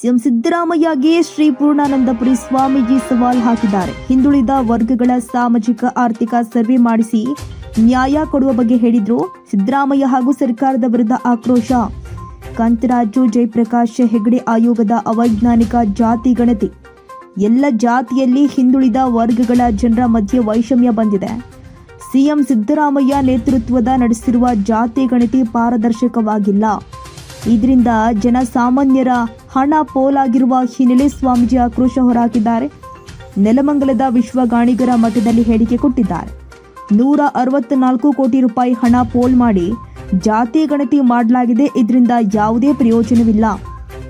CM ಸಿದ್ದರಾಮಯ್ಯಗೆ Shri ಪೂರ್ಣಾನಂದಪುರಿ Swamiji ಸವಾಲ್ ಹಾಕಿದ್ದಾರೆ. ಹಿಂದುಳಿದ ವರ್ಗಗಳ ಸಾಮಾಜಿಕ ಆರ್ಥಿಕ ಸರ್ವೆ ಮಾಡಿಸಿ ನ್ಯಾಯ ಕೊಡುವ ಬಗ್ಗೆ ಹೇಳಿದ್ರು. ಸಿದ್ದರಾಮಯ್ಯ ಹಾಗೂ ಸರ್ಕಾರದ ವಿರುದ್ಧ ಆಕ್ರೋಶ. ಕಾಂತರಾಜು ಜಯಪ್ರಕಾಶ್ ಹೆಗಡೆ ಆಯೋಗದ ಅವೈಜ್ಞಾನಿಕ ಜಾತಿ ಗಣತಿ. ಎಲ್ಲ ಜಾತಿಯಲ್ಲಿ ಹಿಂದುಳಿದ ವರ್ಗಗಳ ಜನರ ಮಧ್ಯೆ ವೈಷಮ್ಯ ಬಂದಿದೆ. ಸಿಎಂ ಸಿದ್ದರಾಮಯ್ಯ ನೇತೃತ್ವದ ನಡೆಸಿರುವ ಜಾತಿ ಗಣತಿ ಪಾರದರ್ಶಕವಾಗಿಲ್ಲ. ಇದರಿಂದ ಜನಸಾಮಾನ್ಯರ ಹಣ ಪೋಲಾಗಿರುವ ಹಿನ್ನೆಲೆ ಸ್ವಾಮೀಜಿ ಆಕ್ರೋಶ ಹೊರಹಾಕಿದ್ದಾರೆ. ನೆಲಮಂಗಲದ ವಿಶ್ವ ಗಾಣಿಗರ ಮಠದಲ್ಲಿ ಹೇಳಿಕೆ ಕೊಟ್ಟಿದ್ದಾರೆ. 164 ಕೋಟಿ ರೂಪಾಯಿ ಹಣ ಪೋಲ್ ಮಾಡಿ ಜಾತಿ ಗಣತಿ ಮಾಡಲಾಗಿದೆ. ಇದರಿಂದ ಯಾವುದೇ ಪ್ರಯೋಜನವಿಲ್ಲ.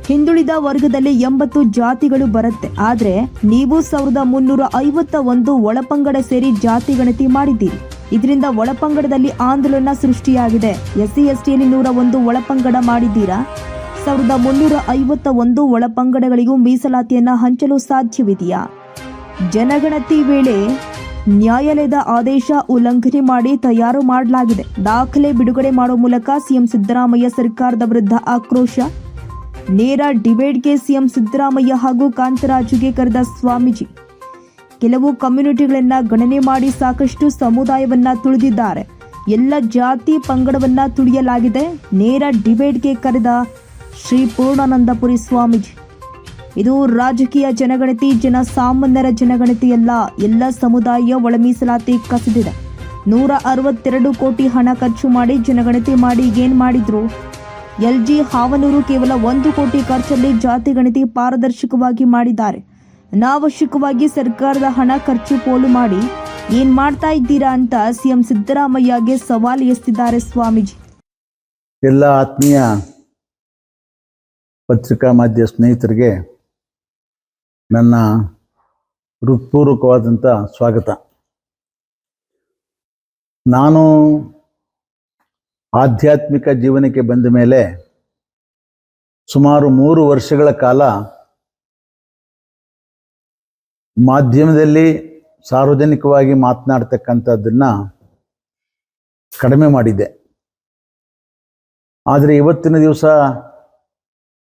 ಹಿಂದುಳಿದ ವರ್ಗದಲ್ಲಿ 80 ಜಾತಿಗಳು ಬರುತ್ತೆ. ಆದರೆ ನೀವು 1351 ಒಳಪಂಗಡ ಸೇರಿ ಜಾತಿ ಗಣತಿ ಮಾಡಿದ್ದೀರಿ. ಇದರಿಂದ ಒಳಪಂಗಡದಲ್ಲಿ ಆಂದೋಲನ ಸೃಷ್ಟಿಯಾಗಿದೆ. SC STಯಲ್ಲಿ 101 ಒಳಪಂಗಡ ಮಾಡಿದ್ದೀರಾ. 1351 ಒಳಪಂಗಡಗಳಿಗೂ ಮೀಸಲಾತಿಯನ್ನ ಹಂಚಲು ಸಾಧ್ಯವಿದೆಯಾ? ಜನಗಣತಿ ವೇಳೆ ನ್ಯಾಯಾಲಯದ ಆದೇಶ ಉಲ್ಲಂಘನೆ ಮಾಡಿ ತಯಾರು ಮಾಡಲಾಗಿದೆ. ದಾಖಲೆ ಬಿಡುಗಡೆ ಮಾಡುವ ಮೂಲಕ ಸಿಎಂ ಸಿದ್ದರಾಮಯ್ಯ ಸರ್ಕಾರದ ವಿರುದ್ಧ ಆಕ್ರೋಶ. ನೇರ ಡಿಬೇಟ್ಗೆ ಸಿಎಂ ಸಿದ್ದರಾಮಯ್ಯ ಹಾಗೂ ಕಾಂತರಾಜುಗೆ ಕರೆದ ಸ್ವಾಮೀಜಿ. ಕೆಲವು ಕಮ್ಯುನಿಟಿಗಳನ್ನ ಗಣನೆ ಮಾಡಿ ಸಾಕಷ್ಟು ಸಮುದಾಯವನ್ನ ತುಳಿದಿದ್ದಾರೆ. ಎಲ್ಲ ಜಾತಿ ಪಂಗಡವನ್ನ ತುಳಿಯಲಾಗಿದೆ. ನೇರ ಡಿಬೇಟ್ಗೆ ಕರೆದ ಶ್ರೀ ಪೂರ್ಣಾನಂದಪುರಿ ಸ್ವಾಮೀಜಿ. ಇದು ರಾಜಕೀಯ ಜನಗಣತಿ, ಜನಸಾಮಾನ್ಯರ ಜನಗಣತಿಯಲ್ಲ. ಎಲ್ಲ ಸಮುದಾಯ ಒಳ ಮೀಸಲಾತಿ ಕಸಿದಿದೆ. 162 ಕೋಟಿ ಹಣ ಖರ್ಚು ಮಾಡಿ ಜನಗಣತಿ ಮಾಡಿ ಏನ್ ಮಾಡಿದ್ರು? LG ಹಾವನೂರು ಕೇವಲ 1 ಕೋಟಿ ಖರ್ಚಲ್ಲಿ ಜಾತಿ ಗಣತಿ ಪಾರದರ್ಶಕವಾಗಿ ಮಾಡಿದ್ದಾರೆ. ಅನಾವಶ್ಯಕವಾಗಿ ಸರ್ಕಾರದ ಹಣ ಖರ್ಚು ಪೋಲು ಮಾಡಿ ಏನ್ ಮಾಡ್ತಾ ಇದ್ದೀರಾ ಅಂತ ಸಿಎಂ ಸಿದ್ದರಾಮಯ್ಯಗೆ ಸವಾಲು ಎಸೆದಿದ್ದಾರೆ ಸ್ವಾಮೀಜಿ. ಎಲ್ಲ ಆತ್ಮೀಯ ಪತ್ರಿಕಾ ಮಾಧ್ಯಮ ಸ್ನೇಹಿತರಿಗೆ ನನ್ನ ಹೃತ್ಪೂರ್ವಕವಾದಂಥ ಸ್ವಾಗತ. ನಾನು ಆಧ್ಯಾತ್ಮಿಕ ಜೀವನಕ್ಕೆ ಬಂದ ಮೇಲೆ ಸುಮಾರು 3 ವರ್ಷಗಳ ಕಾಲ ಮಾಧ್ಯಮದಲ್ಲಿ ಸಾರ್ವಜನಿಕವಾಗಿ ಮಾತನಾಡ್ತಕ್ಕಂಥದ್ದನ್ನು ಕಡಿಮೆ ಮಾಡಿದ್ದೆ. ಆದರೆ ಇವತ್ತಿನ ದಿವಸ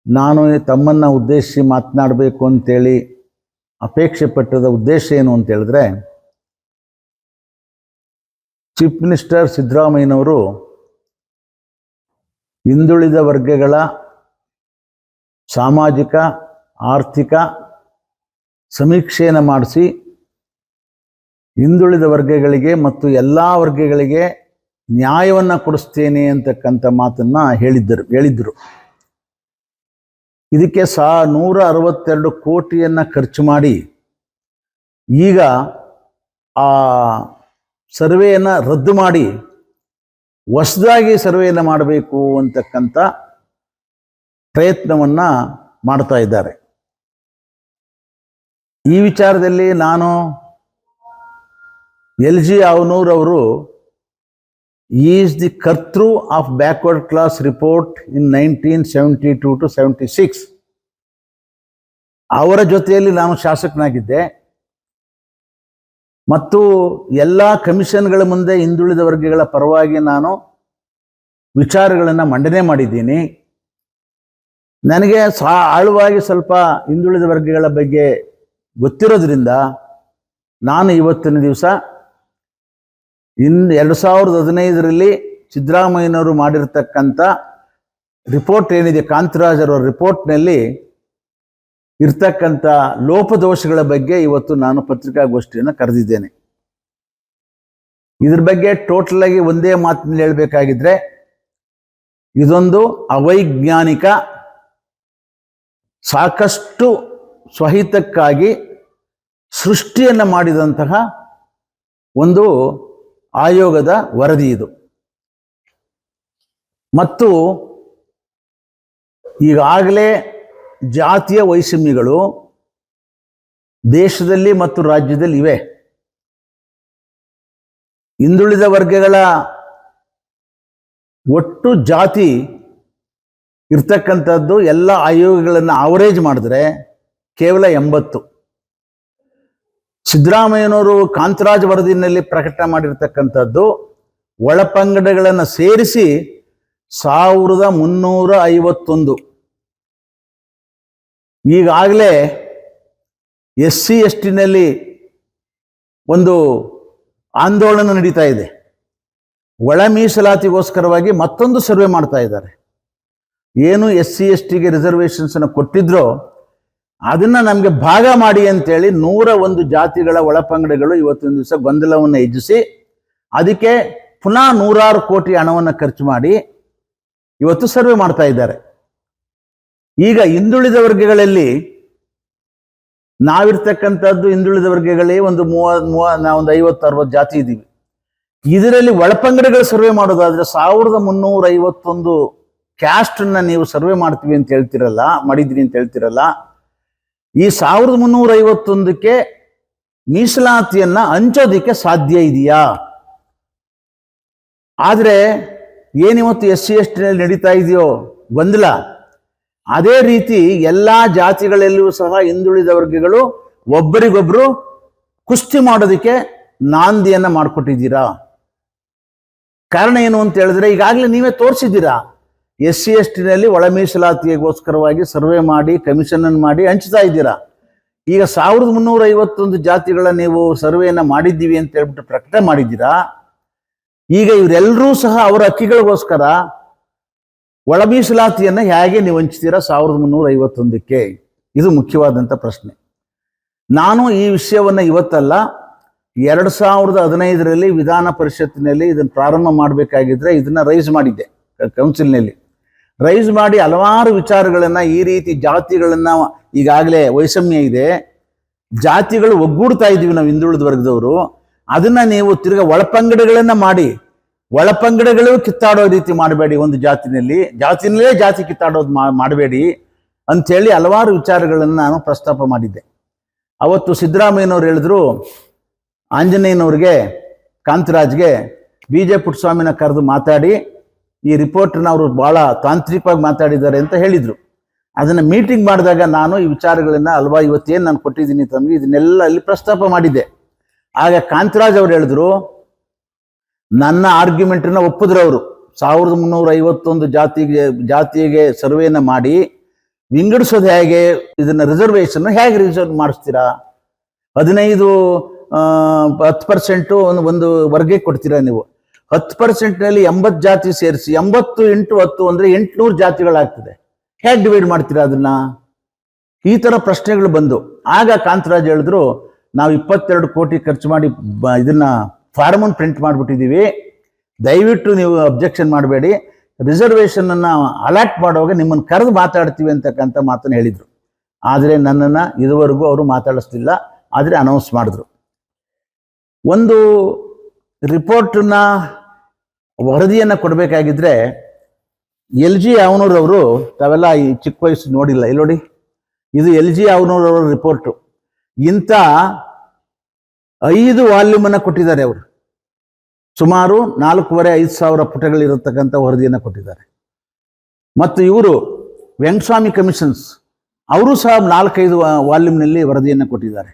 ನಾನು ತಮ್ಮನ್ನು ಉದ್ದೇಶಿಸಿ ಮಾತನಾಡಬೇಕು ಅಂತೇಳಿ ಅಪೇಕ್ಷೆ ಪಟ್ಟದ ಉದ್ದೇಶ ಏನು ಅಂತ ಹೇಳಿದ್ರೆ, ಚೀಫ್ ಮಿನಿಸ್ಟರ್ ಸಿದ್ದರಾಮಯ್ಯನವರು ಹಿಂದುಳಿದ ವರ್ಗಗಳ ಸಾಮಾಜಿಕ ಆರ್ಥಿಕ ಸಮೀಕ್ಷೆಯನ್ನು ಮಾಡಿಸಿ ಹಿಂದುಳಿದ ವರ್ಗಗಳಿಗೆ ಮತ್ತು ಎಲ್ಲ ವರ್ಗಗಳಿಗೆ ನ್ಯಾಯವನ್ನು ಕೊಡಿಸ್ತೇನೆ ಅಂತಕ್ಕಂಥ ಮಾತನ್ನು ಹೇಳಿದ್ದರು. ಇದಕ್ಕೆ 162 ಕೋಟಿಯನ್ನು ಖರ್ಚು ಮಾಡಿ ಈಗ ಆ ಸರ್ವೆಯನ್ನು ರದ್ದು ಮಾಡಿ ಹೊಸದಾಗಿ ಸರ್ವೆಯನ್ನು ಮಾಡಬೇಕು ಅಂತಕ್ಕಂಥ ಪ್ರಯತ್ನವನ್ನು ಮಾಡ್ತಾ ಇದ್ದಾರೆ. ಈ ವಿಚಾರದಲ್ಲಿ ನಾನು LG ಹಾವನೂರು ಅವರು ಈಸ್ ದಿ ಕರ್ತೃ of backward class report in 1972 to 76 ಅವರ ಜೊತೆಯಲ್ಲಿ ನಾನು ಶಾಸಕನಾಗಿದ್ದೆ ಮತ್ತು ಎಲ್ಲ ಕಮಿಷನ್ಗಳ ಮುಂದೆ ಹಿಂದುಳಿದ ವರ್ಗಗಳ ಪರವಾಗಿ ನಾನು ವಿಚಾರಗಳನ್ನು ಮಂಡನೆ ಮಾಡಿದ್ದೀನಿ. ನನಗೆ ಆಳವಾಗಿ ಸ್ವಲ್ಪ ಹಿಂದುಳಿದ ವರ್ಗಗಳ ಬಗ್ಗೆ ಗೊತ್ತಿರೋದ್ರಿಂದ ನಾನು ಇವತ್ತಿನ ದಿವಸ 2015ರಲ್ಲಿ ಸಿದ್ದರಾಮಯ್ಯನವರು ಮಾಡಿರ್ತಕ್ಕಂಥ ರಿಪೋರ್ಟ್ ಏನಿದೆ, ಕಾಂತರಾಜ್ ಅವರ ರಿಪೋರ್ಟ್ನಲ್ಲಿ ಇರ್ತಕ್ಕಂಥ ಲೋಪದೋಷಗಳ ಬಗ್ಗೆ ಇವತ್ತು ನಾನು ಪತ್ರಿಕಾಗೋಷ್ಠಿಯನ್ನು ಕರೆದಿದ್ದೇನೆ. ಇದ್ರ ಬಗ್ಗೆ ಟೋಟಲ್ ಆಗಿ ಒಂದೇ ಮಾತಿನಲ್ಲಿ ಹೇಳಬೇಕಾಗಿದ್ರೆ, ಇದೊಂದು ಅವೈಜ್ಞಾನಿಕ, ಸಾಕಷ್ಟು ಸ್ವಹಿತಕ್ಕಾಗಿ ಸೃಷ್ಟಿಯನ್ನು ಮಾಡಿದಂತಹ ಒಂದು ಆಯೋಗದ ವರದಿ ಇದು. ಮತ್ತು ಈಗಾಗಲೇ ಜಾತಿಯ ವೈಷಮ್ಯಗಳು ದೇಶದಲ್ಲಿ ಮತ್ತು ರಾಜ್ಯದಲ್ಲಿ ಇವೆ. ಹಿಂದುಳಿದ ವರ್ಗಗಳ ಒಟ್ಟು ಜಾತಿ ಇರ್ತಕ್ಕಂಥದ್ದು ಎಲ್ಲ ಆಯೋಗಗಳನ್ನು ಆವರೇಜ್ ಮಾಡಿದ್ರೆ ಕೇವಲ 80. ಸಿದ್ದರಾಮಯ್ಯನವರು ಕಾಂತರಾಜ್ ವರದಿನಲ್ಲಿ ಪ್ರಕಟಣೆ ಮಾಡಿರ್ತಕ್ಕಂಥದ್ದು ಒಳಪಂಗಡಗಳನ್ನು ಸೇರಿಸಿ 1351. ಈಗಾಗಲೇ SC STನಲ್ಲಿ ಒಂದು ಆಂದೋಲನ ನಡೀತಾ ಇದೆ. ಒಳ ಮೀಸಲಾತಿಗೋಸ್ಕರವಾಗಿ ಮತ್ತೊಂದು ಸರ್ವೆ ಮಾಡ್ತಾ ಇದ್ದಾರೆ. ಏನು SC STಗೆ ರಿಸರ್ವೇಷನ್ಸನ್ನು ಕೊಟ್ಟಿದ್ರೋ ಅದನ್ನು ನಮಗೆ ಭಾಗ ಮಾಡಿ ಅಂತೇಳಿ 101 ಜಾತಿಗಳ ಒಳಪಂಗಡಗಳು ಇವತ್ತಿನ ದಿವಸ ಗೊಂದಲವನ್ನು ಎಬ್ಬಿಸಿ ಅದಕ್ಕೆ ಪುನಃ 100 ಕೋಟಿ ಹಣವನ್ನು ಖರ್ಚು ಮಾಡಿ ಇವತ್ತು ಸರ್ವೆ ಮಾಡ್ತಾ ಇದ್ದಾರೆ. ಈಗ ಹಿಂದುಳಿದ ವರ್ಗಗಳಲ್ಲಿ ನಾವಿರ್ತಕ್ಕಂಥದ್ದು ಹಿಂದುಳಿದ ವರ್ಗಗಳೇ ಒಂದು 50-60 ಜಾತಿ ಇದ್ದೀವಿ. ಇದರಲ್ಲಿ ಒಳಪಂಗಡಗಳು ಸರ್ವೆ ಮಾಡೋದಾದ್ರೆ 1351 ಕ್ಯಾಸ್ಟನ್ನ ನೀವು ಸರ್ವೆ ಮಾಡ್ತೀವಿ ಅಂತ ಹೇಳ್ತಿರಲ್ಲ, ಮಾಡಿದ್ರಿ ಅಂತ ಹೇಳ್ತಿರಲ್ಲ. ಈ 1351ಕ್ಕೆ ಮೀಸಲಾತಿಯನ್ನ ಹಂಚೋದಿಕ್ಕೆ ಸಾಧ್ಯ ಇದೆಯಾ? ಆದ್ರೆ ಏನಿವತ್ತು SC STನಲ್ಲಿ ನಡೀತಾ ಇದೆಯೋ ಗೊಂದಲ, ಅದೇ ರೀತಿ ಎಲ್ಲಾ ಜಾತಿಗಳಲ್ಲೂ ಸಹ ಹಿಂದುಳಿದ ವರ್ಗಗಳು ಒಬ್ಬರಿಗೊಬ್ರು ಕುಸ್ತಿ ಮಾಡೋದಕ್ಕೆ ನಾಂದಿಯನ್ನ ಮಾಡಿಕೊಟ್ಟಿದ್ದೀರಾ. ಕಾರಣ ಏನು ಅಂತ ಹೇಳಿದ್ರೆ ಈಗಾಗಲೇ ನೀವೇ ತೋರಿಸಿದ್ದೀರಾ. SC STನಲ್ಲಿ ಒಳ ಮೀಸಲಾತಿಗೋಸ್ಕರವಾಗಿ ಸರ್ವೆ ಮಾಡಿ ಕಮಿಷನ್ ಅನ್ನು ಮಾಡಿ ಹಂಚ್ತಾ ಇದ್ದೀರಾ. ಈಗ 1351 ಜಾತಿಗಳ ನೀವು ಸರ್ವೆಯನ್ನ ಮಾಡಿದ್ದೀವಿ ಅಂತ ಹೇಳ್ಬಿಟ್ಟು ಪ್ರಕಟ ಮಾಡಿದ್ದೀರಾ. ಈಗ ಇವರೆಲ್ಲರೂ ಸಹ ಅವರ ಹಕ್ಕಿಗಳಿಗೋಸ್ಕರ ಒಳ ಮೀಸಲಾತಿಯನ್ನ ಹೇಗೆ ನೀವು ಹಂಚ್ತೀರಾ 1351ಕ್ಕೆ? ಇದು ಮುಖ್ಯವಾದಂಥ ಪ್ರಶ್ನೆ. ನಾನು ಈ ವಿಷಯವನ್ನ ಇವತ್ತಲ್ಲ 2015ರಲ್ಲಿ ವಿಧಾನ ಪರಿಷತ್ತಿನಲ್ಲಿ ಇದನ್ನು ಪ್ರಾರಂಭ ಮಾಡಬೇಕಾಗಿದ್ರೆ ಇದನ್ನ ರೈಸ್ ಮಾಡಿದ್ದೆ, ಕೌನ್ಸಿಲ್ನಲ್ಲಿ ರೈಸ್ ಮಾಡಿ ಹಲವಾರು ವಿಚಾರಗಳನ್ನ, ಈ ರೀತಿ ಜಾತಿಗಳನ್ನ ಈಗಾಗಲೇ ವೈಷಮ್ಯ ಇದೆ, ಜಾತಿಗಳು ಒಗ್ಗೂಡ್ತಾ ಇದ್ದೀವಿ ನಾವು ಹಿಂದುಳಿದ ವರ್ಗದವರು, ಅದನ್ನ ನೀವು ತಿರ್ಗಾ ಒಳಪಂಗಡಗಳನ್ನ ಮಾಡಿ ಒಳಪಂಗಡಗಳು ಕಿತ್ತಾಡೋ ರೀತಿ ಮಾಡಬೇಡಿ, ಒಂದು ಜಾತಿನಲ್ಲೇ ಜಾತಿ ಕಿತ್ತಾಡೋದು ಮಾಡಬೇಡಿ ಅಂಥೇಳಿ ಹಲವಾರು ವಿಚಾರಗಳನ್ನು ನಾನು ಪ್ರಸ್ತಾಪ ಮಾಡಿದ್ದೆ. ಅವತ್ತು ಸಿದ್ದರಾಮಯ್ಯನವ್ರು ಹೇಳಿದ್ರು, ಆಂಜನೇಯನವ್ರಿಗೆ, ಕಾಂತರಾಜ್ಗೆ BJ ಪುಟ್ಟಸ್ವಾಮಿನ ಕರೆದು ಮಾತಾಡಿ ಈ ರಿಪೋರ್ಟ್ನ ಅವರು ಬಹಳ ತಾಂತ್ರಿಕವಾಗಿ ಮಾತಾಡಿದ್ದಾರೆ ಅಂತ ಹೇಳಿದ್ರು. ಅದನ್ನು ಮೀಟಿಂಗ್ ಮಾಡಿದಾಗ ನಾನು ಈ ವಿಚಾರಗಳನ್ನ ಅಲ್ವಾ ಇವತ್ತೇನು ನಾನು ಕೊಟ್ಟಿದ್ದೀನಿ ತಮಗೆ ಇದನ್ನೆಲ್ಲ ಅಲ್ಲಿ ಪ್ರಸ್ತಾಪ ಮಾಡಿದ್ದೆ. ಆಗ ಕಾಂತರಾಜ್ ಅವರು ಹೇಳಿದ್ರು, ನನ್ನ ಆರ್ಗ್ಯುಮೆಂಟನ್ನ ಒಪ್ಪಿದ್ರು ಅವರು. 1351 ಜಾತಿಗೆ ಸರ್ವೆಯನ್ನು ಮಾಡಿ ವಿಂಗಡಿಸೋದು ಹೇಗೆ, ಇದನ್ನ ರಿಸರ್ವೇಷನ್ ಹೇಗೆ ರಿಸರ್ವ್ ಮಾಡಿಸ್ತೀರಾ? 10% ಒಂದು ವರ್ಗಕ್ಕೆ ಕೊಡ್ತೀರಾ ನೀವು. 10%ನಲ್ಲಿ 80 ಜಾತಿ ಸೇರಿಸಿ 80 × 10 ಅಂದ್ರೆ 800 ಜಾತಿಗಳಾಗ್ತದೆ. ಹೇಗೆ ಡಿವೈಡ್ ಮಾಡ್ತೀರಾ ಅದನ್ನ? ಈ ತರ ಪ್ರಶ್ನೆಗಳು ಬಂದು ಆಗ ಕಾಂತರಾಜ್ ಹೇಳಿದ್ರು, ನಾವು 22 ಕೋಟಿ ಖರ್ಚು ಮಾಡಿ ಇದನ್ನ ಫಾರ್ಮನ್ನು ಪ್ರಿಂಟ್ ಮಾಡಿಬಿಟ್ಟಿದ್ದೀವಿ, ದಯವಿಟ್ಟು ನೀವು ಅಬ್ಜೆಕ್ಷನ್ ಮಾಡಬೇಡಿ, ರಿಸರ್ವೇಷನ್ ಅನ್ನ ಅಲಾಟ್ ಮಾಡುವಾಗ ನಿಮ್ಮನ್ನು ಕರೆದು ಮಾತಾಡ್ತೀವಿ ಅಂತಕ್ಕಂಥ ಮಾತನ್ನು ಹೇಳಿದ್ರು. ಆದರೆ ನನ್ನನ್ನು ಇದುವರೆಗೂ ಅವರು ಮಾತಾಡಿಸ್ತಿಲ್ಲ, ಆದರೆ ಅನೌನ್ಸ್ ಮಾಡಿದ್ರು. ಒಂದು ರಿಪೋರ್ಟನ್ನ ವರದಿಯನ್ನು ಕೊಡಬೇಕಾಗಿದ್ರೆ LG ಯಾವನೂರವರು, ತಾವೆಲ್ಲ ಈ ಚಿಕ್ಕ ವಯಸ್ಸು ನೋಡಿಲ್ಲ, ಇಲ್ಲಿ ನೋಡಿ, ಇದು LG ಯಾವನೂರವರ ರಿಪೋರ್ಟು. ಇಂಥ 5 ವಾಲ್ಯೂಮನ್ನು ಕೊಟ್ಟಿದ್ದಾರೆ ಅವರು. ಸುಮಾರು 4,500 ಸಾವಿರ ಪುಟಗಳಿರತಕ್ಕಂಥ ವರದಿಯನ್ನು ಕೊಟ್ಟಿದ್ದಾರೆ. ಮತ್ತು ಇವರು ವೆಂಕಟಸ್ವಾಮಿ ಕಮಿಷನ್ಸ್ ಅವರು ಸಹ 4-5 ವಾಲ್ಯೂಮ್ನಲ್ಲಿ ವರದಿಯನ್ನು ಕೊಟ್ಟಿದ್ದಾರೆ.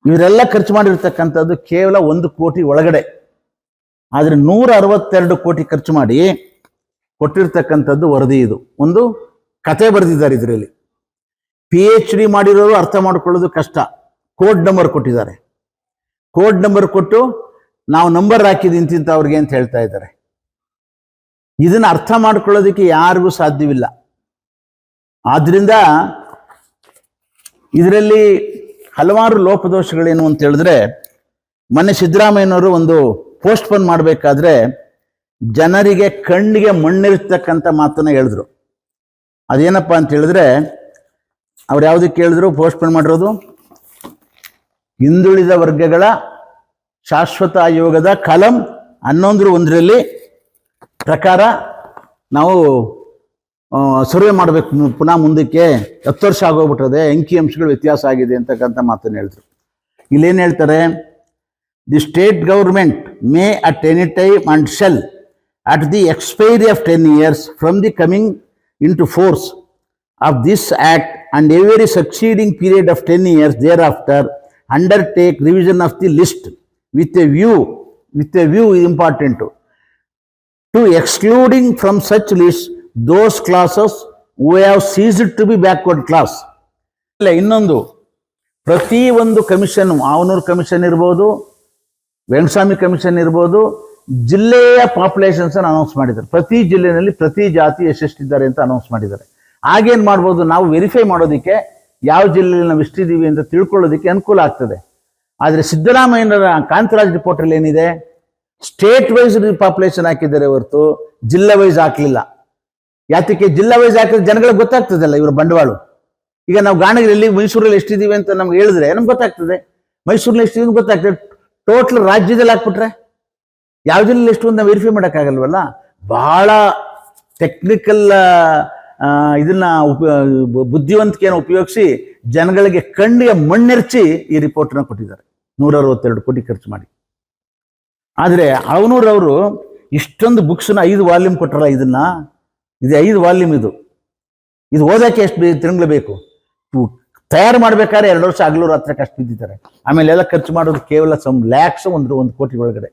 ಇವರೆಲ್ಲ ಖರ್ಚು ಮಾಡಿರ್ತಕ್ಕಂಥದ್ದು ಕೇವಲ 1 ಕೋಟಿ ಒಳಗಡೆ. ಆದರೆ 162 ಕೋಟಿ ಖರ್ಚು ಮಾಡಿ ಕೊಟ್ಟಿರ್ತಕ್ಕಂಥದ್ದು ವರದಿ. ಇದು ಒಂದು ಕತೆ ಬರೆದಿದ್ದಾರೆ. ಇದರಲ್ಲಿ PhD ಮಾಡಿರೋರು ಅರ್ಥ ಮಾಡ್ಕೊಳ್ಳೋದು ಕಷ್ಟ. ಕೋಡ್ ನಂಬರ್ ಕೊಟ್ಟಿದ್ದಾರೆ. ಕೋಡ್ ನಂಬರ್ ಕೊಟ್ಟು ನಾವು ನಂಬರ್ ಹಾಕಿದ್ದು ಇಂತಿಂಥವ್ರಿಗೆ ಅಂತ ಹೇಳ್ತಾ ಇದ್ದಾರೆ. ಇದನ್ನು ಅರ್ಥ ಮಾಡ್ಕೊಳ್ಳೋದಕ್ಕೆ ಯಾರಿಗೂ ಸಾಧ್ಯವಿಲ್ಲ. ಆದ್ರಿಂದ ಇದರಲ್ಲಿ ಹಲವಾರು ಲೋಪದೋಷಗಳೇನು ಅಂತ ಹೇಳಿದ್ರೆ, ಮೊನ್ನೆ ಸಿದ್ದರಾಮಯ್ಯನವರು ಒಂದು ಪೋಸ್ಟ್ಪೋನ್ ಮಾಡಬೇಕಾದ್ರೆ ಜನರಿಗೆ ಕಣ್ಣಿಗೆ ಮಣ್ಣಿರ್ತಕ್ಕಂಥ ಮಾತನ್ನ ಹೇಳಿದ್ರು. ಅದೇನಪ್ಪ ಅಂತ ಹೇಳಿದ್ರೆ, ಅವ್ರು ಯಾವುದಕ್ಕೆ ಹೇಳಿದ್ರು ಪೋಸ್ಟ್ಪೋನ್ ಮಾಡಿರೋದು? ಹಿಂದುಳಿದ ವರ್ಗಗಳ ಶಾಶ್ವತ ಆಯೋಗದ ಕಲಂ 11(1) ಪ್ರಕಾರ ನಾವು ಸರ್ವೆ ಮಾಡಬೇಕು ಪುನಃ ಮುಂದಕ್ಕೆ, 10 ವರ್ಷ ಆಗೋಗ್ಬಿಟ್ಟದೆ, ಅಂಕಿಅಂಶಗಳು ವ್ಯತ್ಯಾಸ ಆಗಿದೆ ಅಂತಕ್ಕಂಥ ಮಾತನ್ನು ಹೇಳಿದ್ರು. ಇಲ್ಲೇನು ಹೇಳ್ತಾರೆ? The state government May at any time and shell at the expiry of 10 years from the coming into force of this act and every succeeding period of 10 years thereafter undertake revision of the list with a view important to excluding from such list those classes who have ceased to be backward class ಇಲ್ಲ ಇನ್ನೊಂದು, ಪ್ರತಿ ಒಂದು commission, Mavanur commission ಇರ್ಬೋದು, Venkataswamy commission ಇರ್ಬೋದು, ಜಿಲ್ಲೆಯ populations announce ಮಾಡಿದ್ದಾರೆ. ಪ್ರತಿ ಜಿಲ್ಲೆಯಲ್ಲಿ ಪ್ರತಿ ಜಾತಿ ಎಷ್ಟೆಷ್ಟಿದ್ದಾರೆ ಅಂತ ಅನೌನ್ಸ್ ಮಾಡಿದ್ದಾರೆ. ಹಾಗೇನು ಮಾಡ್ಬೋದು, ನಾವು ವೆರಿಫೈ ಮಾಡೋದಕ್ಕೆ ಯಾವ ಜಿಲ್ಲೆಯಲ್ಲಿ ನಾವು ಎಷ್ಟಿದ್ದೀವಿ ಅಂತ ತಿಳ್ಕೊಳ್ಳೋದಕ್ಕೆ ಅನುಕೂಲ ಆಗ್ತದೆ. ಆದರೆ ಸಿದ್ದರಾಮಯ್ಯನವರ ಕಾಂತರಾಜ್ ರಿಪೋರ್ಟಲ್ಲಿ ಏನಿದೆ, ಸ್ಟೇಟ್ ವೈಸ್ ಪಾಪ್ಯುಲೇಷನ್ ಹಾಕಿದ್ದಾರೆ ಹೊರತು ಜಿಲ್ಲಾ ವೈಸ್ ಹಾಕಲಿಲ್ಲ. ಯಾತಕ್ಕೆ? ಜಿಲ್ಲಾ ವೈಸ್ ಹಾಕಿದ್ರೆ ಜನಗಳಿಗೆ ಗೊತ್ತಾಗ್ತದಲ್ಲ ಇವರು ಬಂಡವಾಳ. ಈಗ ನಾವು ಗಾಣಗಿರಿಯಲ್ಲಿ ಮೈಸೂರಲ್ಲಿ ಎಷ್ಟಿದ್ದೀವಿ ಅಂತ ನಮ್ಗೆ ಹೇಳಿದ್ರೆ ನಮ್ಗೆ ಗೊತ್ತಾಗ್ತದೆ, ಮೈಸೂರಲ್ಲಿ ಎಷ್ಟಿದೆ ಗೊತ್ತಾಗ್ತದೆ. ಟೋಟಲ್ ರಾಜ್ಯದಲ್ಲಿ ಹಾಕ್ಬಿಟ್ರೆ ಯಾವ ಜಿಲ್ಲೆಯಲ್ಲಿ ಎಷ್ಟು ಅಂತ ವೆರಿಫೈ ಮಾಡೋಕ್ಕಾಗಲ್ವಲ್ಲ. ಬಹಳ ಟೆಕ್ನಿಕಲ್ ಇದನ್ನ ಬುದ್ಧಿವಂತಿಕೆಯನ್ನು ಉಪಯೋಗಿಸಿ ಜನಗಳಿಗೆ ಕಣ್ಣಿಗೆ ಮಣ್ಣೆರ್ಚಿ ಈ ರಿಪೋರ್ಟ್ನ ಕೊಟ್ಟಿದ್ದಾರೆ. 162 ಕೋಟಿ ಖರ್ಚು ಮಾಡಿ. ಆದರೆ ಅವನೂರವರು ಇಷ್ಟೊಂದು ಬುಕ್ಸ್ನ 5 ವಾಲ್ಯೂಮ್ ಕೊಟ್ಟರಲ್ಲ, ಇದು 5 ವಾಲ್ಯೂಮ್. ಇದು ಓದೋಕ್ಕೆ ಎಷ್ಟು ತಿಂಗಳು ಬೇಕು? ತಯಾರು ಮಾಡ್ಬೇಕಾದ್ರೆ 2 ವರ್ಷ ಹಗಲು ರಾತ್ರಿ ಕಷ್ಟ ಬಿದ್ದಿದ್ದಾರೆ. ಆಮೇಲೆ ಎಲ್ಲ ಖರ್ಚು ಮಾಡೋದು ಕೇವಲ ಲ್ಯಾಕ್ಸ್, 1 ಕೋಟಿ ಒಳಗಡೆ.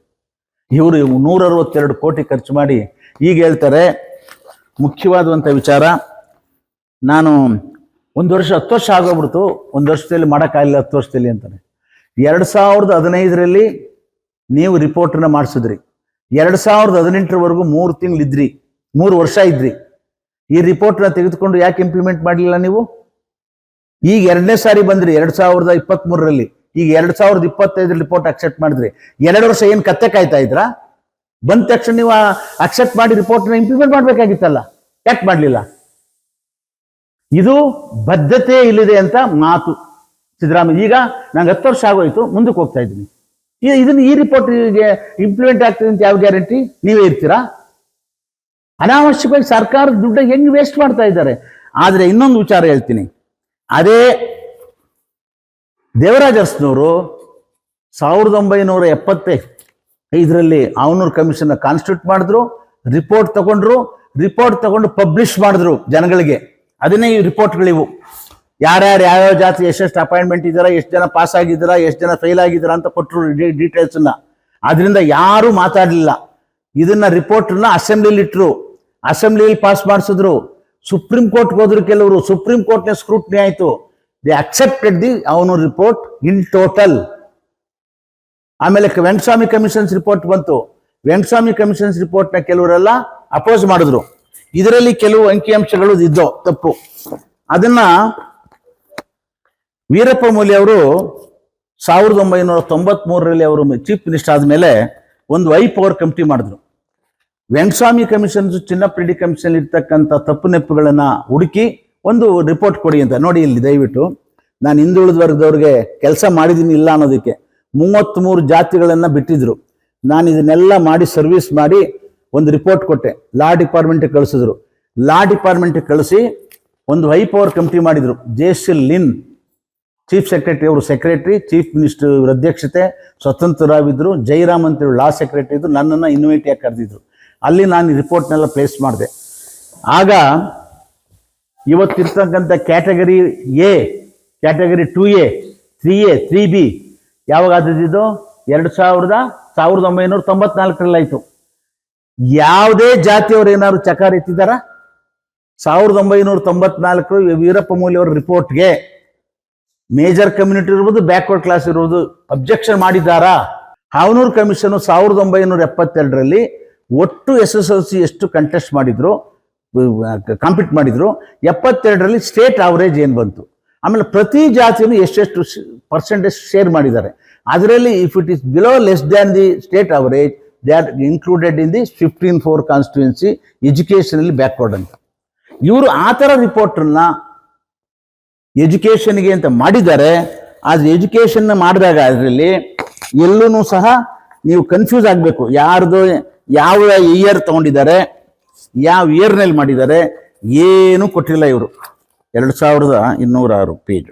ಇವರು 162 ಕೋಟಿ ಖರ್ಚು ಮಾಡಿ ಈಗ ಹೇಳ್ತಾರೆ, ಮುಖ್ಯವಾದಂಥ ವಿಚಾರ, ನಾನು 1 ವರ್ಷ 10 ವರ್ಷ ಆಗೋಗ್ಬಿಡ್ತು, 1 ವರ್ಷದಲ್ಲಿ ಮಾಡೋಕ್ಕಾಗಲಿಲ್ಲ 10 ವರ್ಷದಲ್ಲಿ ಅಂತಾನೆ. 2015ರಲ್ಲಿ ನೀವು ರಿಪೋರ್ಟನ್ನ ಮಾಡಿಸಿದ್ರಿ, 2018ರವರೆಗೂ 3 ತಿಂಗಳಿದ್ರಿ, 3 ವರ್ಷ ಇದ್ರಿ. ಈ ರಿಪೋರ್ಟ್ನ ತೆಗೆದುಕೊಂಡು ಯಾಕೆ ಇಂಪ್ಲಿಮೆಂಟ್ ಮಾಡಲಿಲ್ಲ ನೀವು? ಈಗ 2ನೇ ಸಾರಿ ಬಂದ್ರಿ 2023ರಲ್ಲಿ, ಈಗ 2025 ರಿಪೋರ್ಟ್ ಅಕ್ಸೆಪ್ಟ್ ಮಾಡಿದ್ರಿ. 2 ವರ್ಷ ಏನು ಕತ್ತೆ ಕಾಯ್ತಾ ಇದ್ರಾ? ಬಂದ ತಕ್ಷಣ ನೀವು ಅಕ್ಸೆಪ್ಟ್ ಮಾಡಿ ರಿಪೋರ್ಟ್ನ ಇಂಪ್ಲಿಮೆಂಟ್ ಮಾಡಬೇಕಾಗಿತ್ತಲ್ಲ, ಯಾಕೆ ಮಾಡಲಿಲ್ಲ? ಇದು ಬದ್ಧತೆ ಇಲ್ಲಿದೆ ಅಂತ ಮಾತು ಸಿದ್ದರಾಮಯ್ಯ. ಈಗ ನಂಗೆ 10 ವರ್ಷ ಆಗೋಯ್ತು, ಮುಂದಕ್ಕೆ ಹೋಗ್ತಾ ಇದ್ದೀನಿ. ಈ ರಿಪೋರ್ಟ್ ಇಂಪ್ಲಿಮೆಂಟ್ ಆಗ್ತದೆ ಅಂತ ಯಾವ ಗ್ಯಾರಂಟಿ? ನೀವೇ ಇರ್ತೀರಾ? ಅನಾವಶ್ಯಕವಾಗಿ ಸರ್ಕಾರದ ದುಡ್ಡು ಹೆಂಗ್ ವೇಸ್ಟ್ ಮಾಡ್ತಾ ಇದ್ದಾರೆ. ಆದರೆ ಇನ್ನೊಂದು ವಿಚಾರ ಹೇಳ್ತೀನಿ, ಅದೇ ದೇವರಾಜ ಅರಸನವರು 1975ರಲ್ಲಿ ಅವನೂರು ಕಮಿಷನ್ ಕಾನ್ಸ್ಟಿಟ್ಯೂಟ್ ಮಾಡಿದ್ರು, ರಿಪೋರ್ಟ್ ತಗೊಂಡು ಪಬ್ಲಿಷ್ ಮಾಡಿದ್ರು ಜನಗಳಿಗೆ. ಅದನ್ನೇ ಈ ರಿಪೋರ್ಟ್ಗಳಿವು. ಯಾರ್ಯಾರು ಯಾವ್ಯಾವ ಜಾತಿ ಎಷ್ಟೆಷ್ಟು ಅಪಾಯಿಂಟ್ಮೆಂಟ್ ಇದ್ದಾರಾ, ಎಷ್ಟು ಜನ ಪಾಸ್ ಆಗಿದ್ದಾರಾ, ಎಷ್ಟು ಜನ ಫೇಲ್ ಆಗಿದ್ದಾರಾ ಅಂತ ಕೊಟ್ಟರು ಡೀಟೇಲ್ಸನ್ನ. ಅದರಿಂದ ಯಾರೂ ಮಾತಾಡಲಿಲ್ಲ. ಇದನ್ನ ರಿಪೋರ್ಟ್ನ ಅಸೆಂಬ್ಲಿಲಿ ಇಟ್ಟರು, ಅಸೆಂಬ್ಲಿಯಲ್ಲಿ ಪಾಸ್ ಮಾಡಿಸಿದ್ರು. ಸುಪ್ರೀಂ ಕೋರ್ಟ್ಗೆ ಹೋದ್ರು ಕೆಲವರು, ಸುಪ್ರೀಂ ಕೋರ್ಟ್ನ ಸ್ಕ್ರೂಟ್ನಿ ಆಯಿತು. They accepted the Havanur report in total. ಆಮೇಲೆ ವೆಂಕಟಸ್ವಾಮಿ ಕಮಿಷನ್ಸ್ ರಿಪೋರ್ಟ್ ಬಂತು. ವೆಂಕಟಸ್ವಾಮಿ ಕಮಿಷನ್ಸ್ ರಿಪೋರ್ಟ್ನ ಕೆಲವರೆಲ್ಲ ಅಪೋಸ್ ಮಾಡಿದ್ರು. ಇದರಲ್ಲಿ ಕೆಲವು ಅಂಕಿಅಂಶಗಳು ಇದ್ದೋ ತಪ್ಪು. ಅದನ್ನ ವೀರಪ್ಪ ಮೊಯ್ಲಿ ಅವರು 1993ರಲ್ಲಿ ಅವರು ಚೀಫ್ ಮಿನಿಸ್ಟರ್ ಆದಮೇಲೆ ಒಂದು ಹೈ ಪವರ್ ಕಮಿಟಿ ಮಾಡಿದ್ರು. ವೆಂಕಟಸ್ವಾಮಿ ಕಮಿಷನ್ಸ್, ಚಿನ್ನಪ್ಪ ಕಮಿಷನ್ ಇರ್ತಕ್ಕಂಥ ತಪ್ಪು ನೆಪ್ಪುಗಳನ್ನ ಹುಡುಕಿ ಒಂದು ರಿಪೋರ್ಟ್ ಕೊಡಿ ಅಂತ. ನೋಡಿ ಇಲ್ಲಿ ದಯವಿಟ್ಟು, ನಾನು ಹಿಂದುಳಿದ ವರ್ಗದವ್ರಿಗೆ ಕೆಲಸ ಮಾಡಿದ್ದೀನಿ ಇಲ್ಲ ಅನ್ನೋದಕ್ಕೆ 33 ಜಾತಿಗಳನ್ನ ಬಿಟ್ಟಿದ್ರು. ನಾನು ಇದನ್ನೆಲ್ಲ ಮಾಡಿ ಸರ್ವಿಸ್ ಮಾಡಿ ಒಂದು ರಿಪೋರ್ಟ್ ಕೊಟ್ಟೆ. ಲಾ ಡಿಪಾರ್ಟ್ಮೆಂಟ್ಗೆ ಕಳಿಸಿದ್ರು. ಲಾ ಡಿಪಾರ್ಟ್ಮೆಂಟ್ಗೆ ಕಳಿಸಿ ಒಂದು ಹೈ ಪವರ್ ಕಮಿಟಿ ಮಾಡಿದ್ರು. ಜೆ.ಸಿ. ಲಿನ್ ಚೀಫ್ ಸೆಕ್ರೆಟರಿ, ಅವರು ಸೆಕ್ರೆಟರಿ, ಚೀಫ್ ಮಿನಿಸ್ಟರ್ ಇವ್ರ ಅಧ್ಯಕ್ಷತೆ, ಸ್ವತಂತ್ರ ರಾವ್ ಇದ್ರು, ಜೈರಾಮ್ ಅಂತ ಲಾ ಸೆಕ್ರೆಟರಿ ಇದ್ರು. ನನ್ನನ್ನು ಇನ್ವೈಟಿಯಾಗಿ ಕರೆದಿದ್ರು. ಅಲ್ಲಿ ನಾನು ಈ ರಿಪೋರ್ಟ್ನೆಲ್ಲ ಪ್ಲೇಸ್ ಮಾಡಿದೆ. ಆಗ ಇವತ್ತಿರ್ತಕ್ಕಂಥ category A, category 2A, 3A, 3B ಯಾವಾಗ ಆದದ್ದು? 1994ರಲ್ಲಿ ಆಯಿತು. ಯಾವುದೇ ಜಾತಿಯವರು ಏನಾದ್ರು ಚಕಾರ ಎತ್ತಿದಾರ? 1994 ವೀರಪ್ಪ ಮೊಯ್ಲಿ ಅವರ ರಿಪೋರ್ಟ್ಗೆ ಮೇಜರ್ ಕಮ್ಯುನಿಟಿ ಇರ್ಬೋದು, ಬ್ಯಾಕ್ವರ್ಡ್ ಕ್ಲಾಸ್ ಇರ್ಬೋದು, ಅಬ್ಜೆಕ್ಷನ್ ಮಾಡಿದ್ದಾರಾ? ಅವನೂರು ಕಮಿಷನ್ 1972ರಲ್ಲಿ ಒಟ್ಟು SSLC ಎಷ್ಟು ಕಂಟೆಸ್ಟ್ ಮಾಡಿದ್ರು, ಕಾಂಪೀಟ್ ಮಾಡಿದ್ರು, 72ರಲ್ಲಿ ಸ್ಟೇಟ್ ಅವರೇಜ್ ಏನು ಬಂತು. ಆಮೇಲೆ ಪ್ರತಿ ಜಾತಿಯನ್ನು ಎಷ್ಟೆಷ್ಟು ಪರ್ಸೆಂಟೇಜ್ ಶೇರ್ ಮಾಡಿದ್ದಾರೆ. ಅದರಲ್ಲಿ if it is below less than the state average, they are included in the 15/4 constituency educationally backward ಅಂತ. ಇವರು ಆ ಥರ ರಿಪೋರ್ಟನ್ನ ಎಜುಕೇಷನ್ಗೆ ಅಂತ ಮಾಡಿದ್ದಾರೆ. ಆದರೆ ಎಜುಕೇಷನ್ನ ಮಾಡಿದಾಗ ಅದರಲ್ಲಿ ಎಲ್ಲೂ ಸಹ ನೀವು ಕನ್ಫ್ಯೂಸ್ ಆಗಬೇಕು. ಯಾರ್ದು ಯಾವ ಇಯರ್ ತಗೊಂಡಿದ್ದಾರೆ, ಯಾವ ಇಯರ್ನಲ್ಲಿ ಮಾಡಿದ್ದಾರೆ, ಏನು ಕೊಟ್ಟಿಲ್ಲ ಇವರು. 2206 ಪೇಜ್.